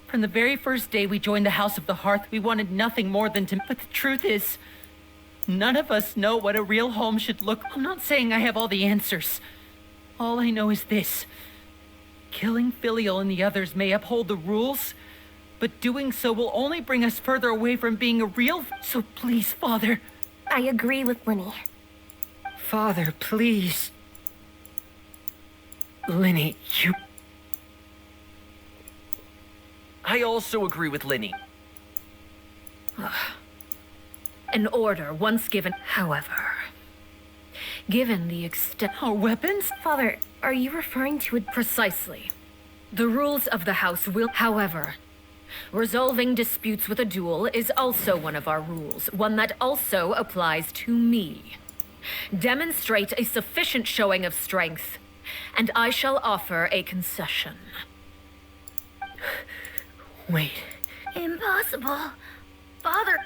From the very first day we joined the House of the Hearth, we wanted nothing more than to... But the truth is, none of us know what a real home should look. I'm not saying I have all the answers. All I know is this. Killing Filial and the others may uphold the rules, but doing so will only bring us further away from being a real... So please, Father. I agree with Linny. Father, please. Linny, you... I also agree with Linny. An order once given, however, given the extent... Our weapons? Father, are you referring to it? Precisely. The rules of the House will... However, resolving disputes with a duel is also one of our rules, one that also applies to me. Demonstrate a sufficient showing of strength, and I shall offer a concession. Wait. Impossible. Father...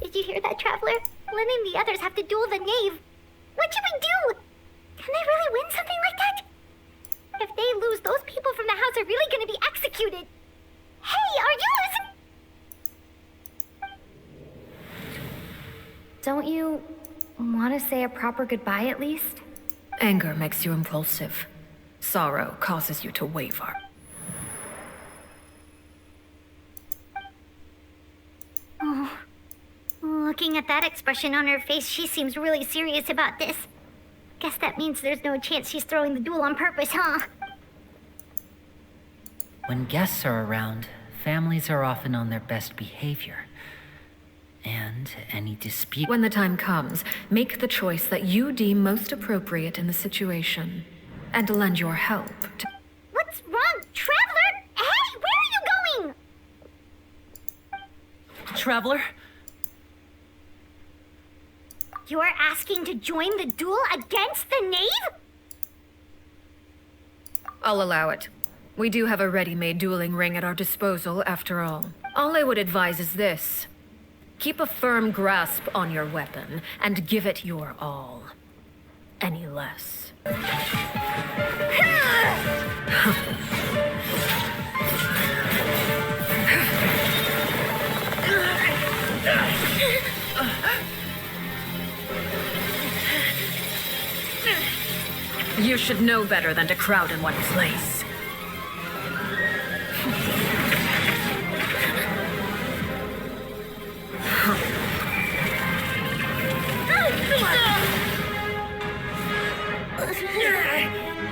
Did you hear that, Traveler? Lynn and the others have to duel the knave. What should we do? Can they really win something like that? If they lose, those people from the house are really gonna be executed. Hey, are you listening? Don't you want to say a proper goodbye at least? Anger makes you impulsive. Sorrow causes you to waver. Oh. Looking at that expression on her face, she seems really serious about this. Guess that means there's no chance she's throwing the duel on purpose, huh? When guests are around, families are often on their best behavior. And any dispute... When the time comes, make the choice that you deem most appropriate in the situation, and lend your help to... What's wrong, Traveler? Hey, where are you going? Traveler? You're asking to join the duel against the knave? I'll allow it. We do have a ready-made dueling ring at our disposal, after all. All I would advise is this. Keep a firm grasp on your weapon, and give it your all. Any less. You should know better than to crowd in one place.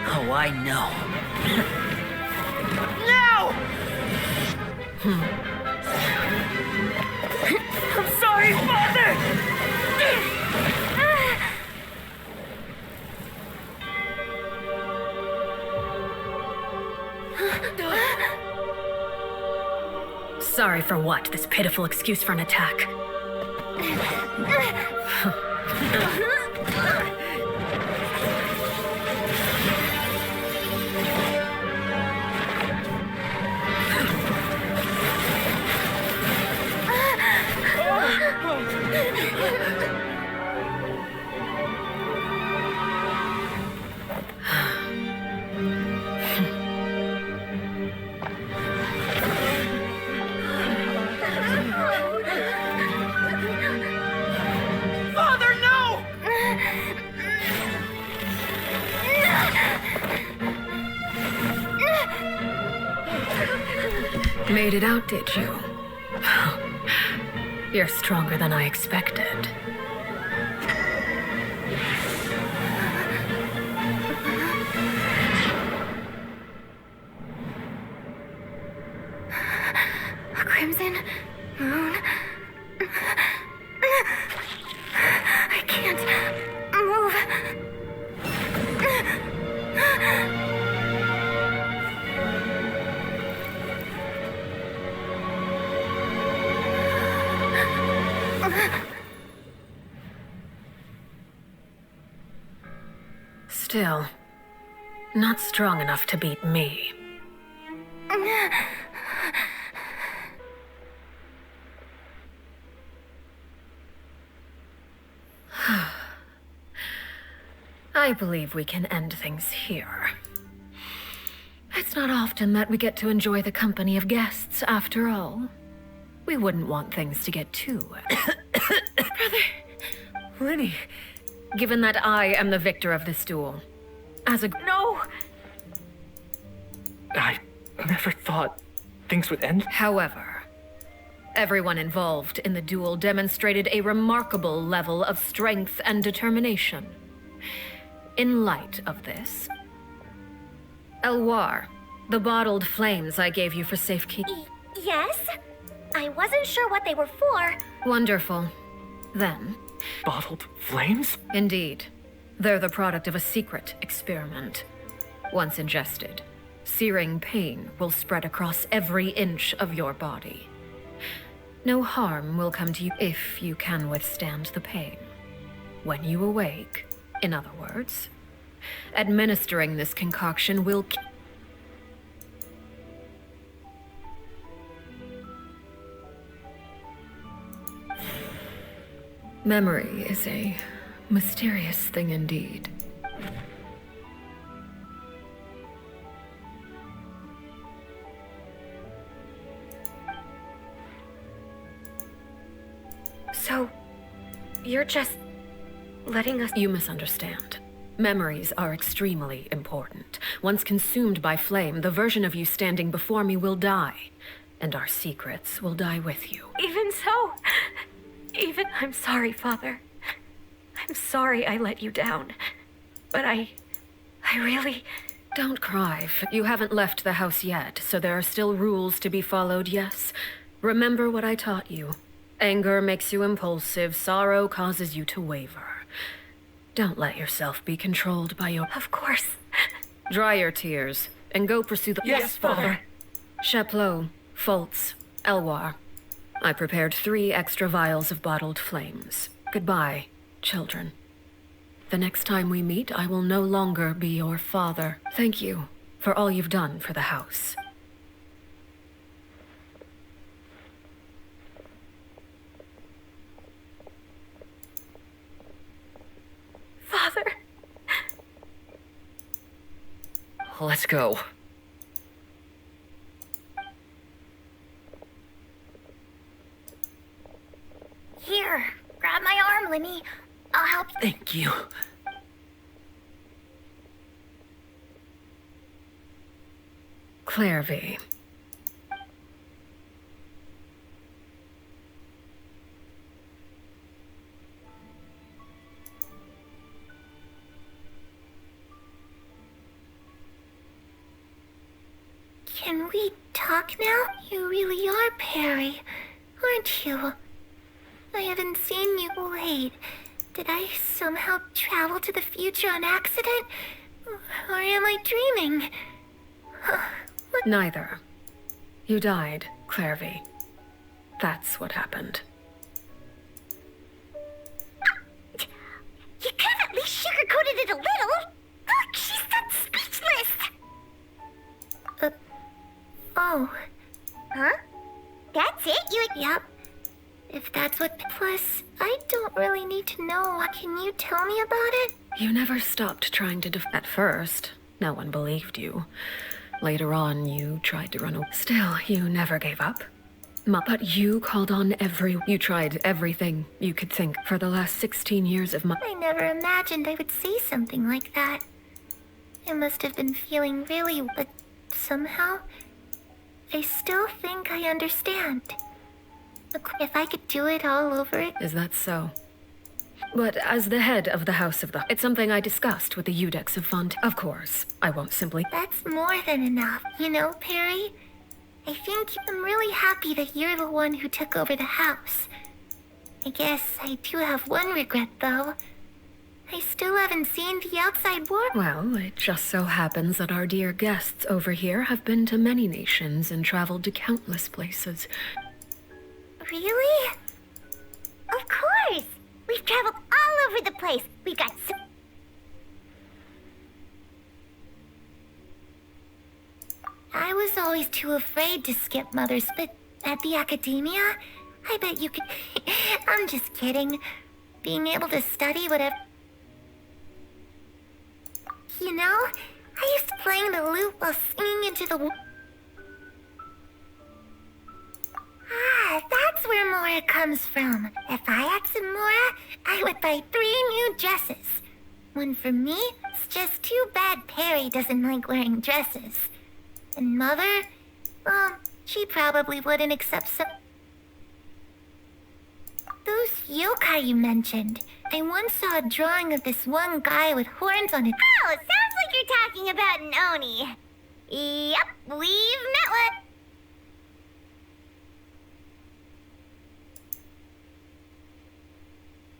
Oh, I know. No! I'm sorry, Father! Sorry for what? This pitiful excuse for an attack. Father, no! Made it out, did you? You're stronger than I expected. Crimson Moon. I can't move. Still, not strong enough to beat me. I believe we can end things here. It's not often that we get to enjoy the company of guests, after all. We wouldn't want things to get too... Lenny. Given that I am the victor of this duel, as a... No! I never thought things would end. However, everyone involved in the duel demonstrated a remarkable level of strength and determination. In light of this, Elwar, the bottled flames I gave you for safekeeping. Yes? I wasn't sure what they were for. Wonderful. Then, Bottled flames? indeed, they're the product of a secret experiment. Once ingested, searing pain will spread across every inch of your body. No harm will come to you if you can withstand the pain. When you awake, in other words, administering this concoction will Memory is a mysterious thing indeed. So, you're just letting us... You misunderstand. Memories are extremely important. Once consumed by flame, the version of you standing before me will die, and our secrets will die with you. Even so... I'm sorry, Father. I'm sorry I let you down. But I really... Don't cry. You haven't left the house yet, so there are still rules to be followed, yes? Remember what I taught you. Anger makes you impulsive, sorrow causes you to waver. Don't let yourself be controlled by your... Of course. Dry your tears, and go pursue the... Yes, Father. Chaplot, Fultz, Elwar. I prepared 3 extra vials of bottled flames. Goodbye, children. The next time we meet, I will no longer be your father. Thank you for all you've done for the house. Father. Let's go. Here, grab my arm, Lenny. I'll help you. Thank you. Clairvy. Can we talk now? You really are Perry, aren't you? I haven't seen you. Wait, did I somehow travel to the future on accident? Or am I dreaming? Neither. You died, Clairvy. That's what happened. You could have at least sugarcoated it a little. Look, she's done speechless. Oh. Huh? That's it? Yep. If that's what... Plus, I don't really need to know. Can you tell me about it? You never stopped trying to At first, no one believed you. Later on, you tried to run away. Still, you never gave up. But you called on You tried everything you could think for the last 16 years of I never imagined I would say something like that. I must have been feeling really... But somehow, I still think I understand. Look, if I could do it all over again... Is that so? But as the head of the House of the... It's something I discussed with the Eudex of Font. Of course, I won't simply... That's more than enough. You know, Perry, I think I'm really happy that you're the one who took over the house. I guess I do have one regret, though. I still haven't seen the outside world. Well, it just so happens that our dear guests over here have been to many nations and traveled to countless places. Really? Of course! We've traveled all over the place. We've got always too afraid to skip mothers, but at the academia, I bet you could... I'm just kidding. Being able to study whatever... You know, I used to playing the lute while singing into the... Ah, that's where Mora comes from. If I had some Mora, I would buy 3 new dresses. One for me, it's just too bad Perry doesn't like wearing dresses. And Mother, well, she probably wouldn't accept some... Those yokai you mentioned. I once saw a drawing of this one guy with horns on it. Oh, sounds like you're talking about an Oni. Yep, we've met one.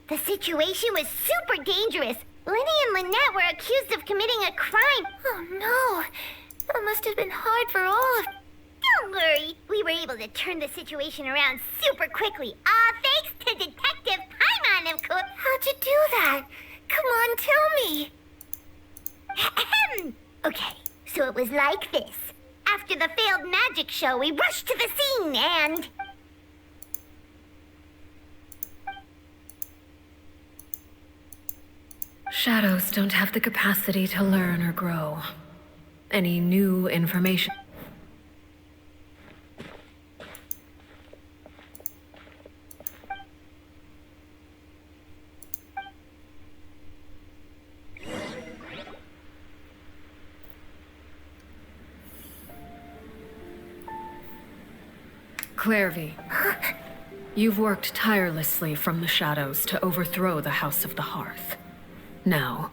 The situation was super dangerous. Lenny and Lynette were accused of committing a crime. Oh no, that must have been hard for all of... Don't worry, we were able to turn the situation around super quickly. Thanks to Detective Paimon, of course. How'd you do that? Come on, tell me. Ahem. Okay, so it was like this. After the failed magic show, we rushed to the scene and... Shadows don't have the capacity to learn or grow. Any new information... Clairvy, you've worked tirelessly from the shadows to overthrow the House of the Hearth. Now,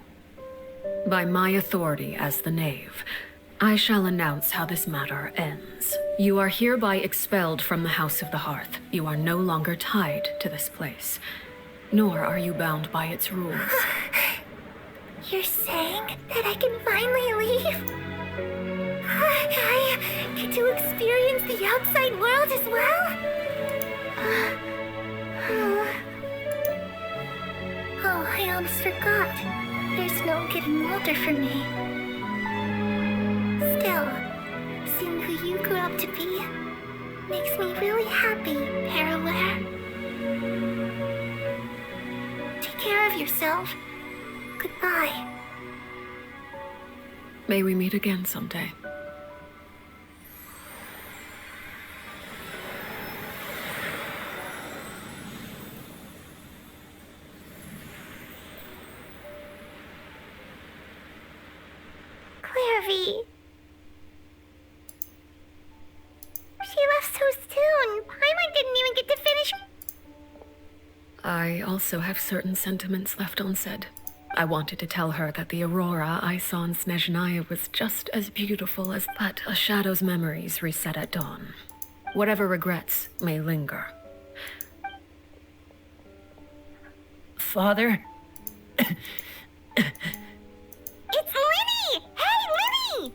by my authority as the Knave, I shall announce how this matter ends. You are hereby expelled from the House of the Hearth. You are no longer tied to this place, nor are you bound by its rules. You're saying that I can finally leave? I get to experience the outside world as well? Oh, I almost forgot. There's no getting older for me. Still, seeing who you grew up to be makes me really happy, Paraware. Take care of yourself. Goodbye. May we meet again someday. Clairvy. She left so soon. Paimon didn't even get to finish. I also have certain sentiments left unsaid. I wanted to tell her that the aurora I saw in Snezhnaya was just as beautiful as... But a shadow's memories reset at dawn. Whatever regrets may linger. Father? It's Lenny! Hey, Lenny!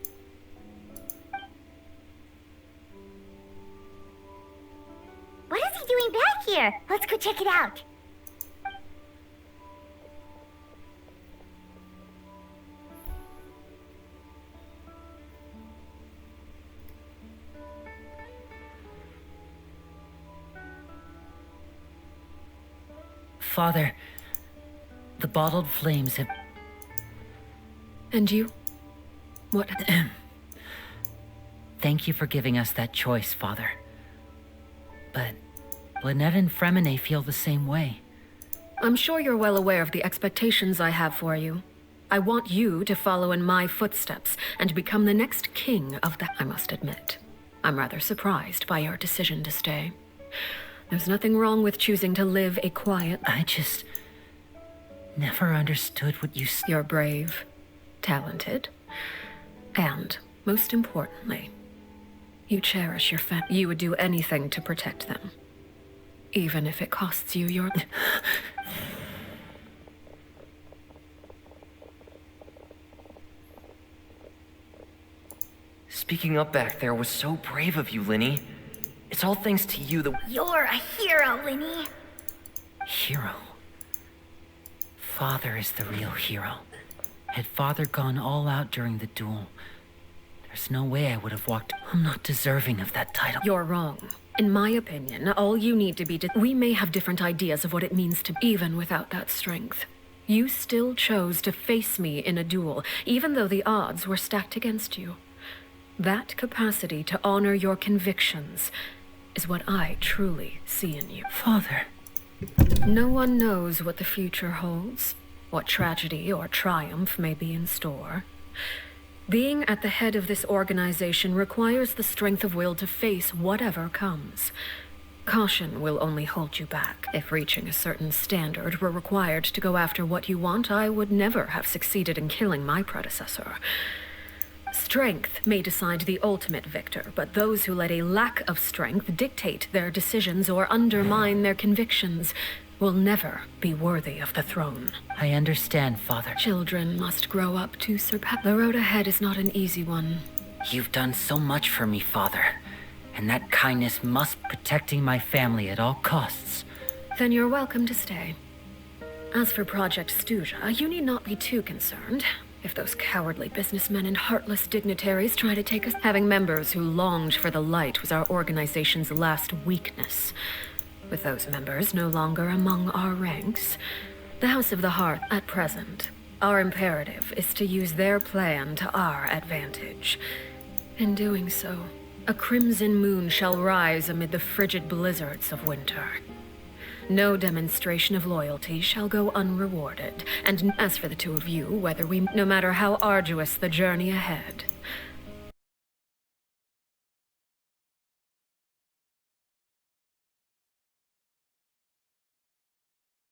What is he doing back here? Let's go check it out. Father, the bottled flames have... And you? What? Thank you for giving us that choice, Father. But Lynette and Fremine feel the same way. I'm sure you're well aware of the expectations I have for you. I want you to follow in my footsteps and become the next king of the... I must admit, I'm rather surprised by your decision to stay. There's nothing wrong with choosing to live a quiet... I just never understood what you... You're brave, talented, and, most importantly, you cherish your family. You would do anything to protect them, even if it costs you your... Speaking up back there was so brave of you, Linny. It's all thanks to you that... You're a hero, Lenny. Hero. Father is the real hero. Had Father gone all out during the duel, There's no way I would have walked. I'm not deserving of that title. You're wrong. In my opinion, all you need to be we may have different ideas of what it means to even without that strength. You still chose to face me in a duel, even though the odds were stacked against you. That capacity to honor your convictions is what I truly see in you. Father. No one knows what the future holds, what tragedy or triumph may be in store. Being at the head of this organization requires the strength of will to face whatever comes. Caution will only hold you back. If reaching a certain standard were required to go after what you want, I would never have succeeded in killing my predecessor. Strength may decide the ultimate victor, but those who let a lack of strength dictate their decisions or undermine their convictions will never be worthy of the throne. I understand, Father. Children must grow up to surpass. The road ahead is not an easy one. You've done so much for me, Father. And that kindness must protecting my family at all costs. Then you're welcome to stay. As for Project Stuja, you need not be too concerned. If those cowardly businessmen and heartless dignitaries try to take us, having members who longed for the light was our organization's last weakness. With those members no longer among our ranks, the House of the Hearth at present, our imperative is to use their plan to our advantage. In doing so, a crimson moon shall rise amid the frigid blizzards of winter. No demonstration of loyalty shall go unrewarded, and as for the two of you, no matter how arduous the journey ahead,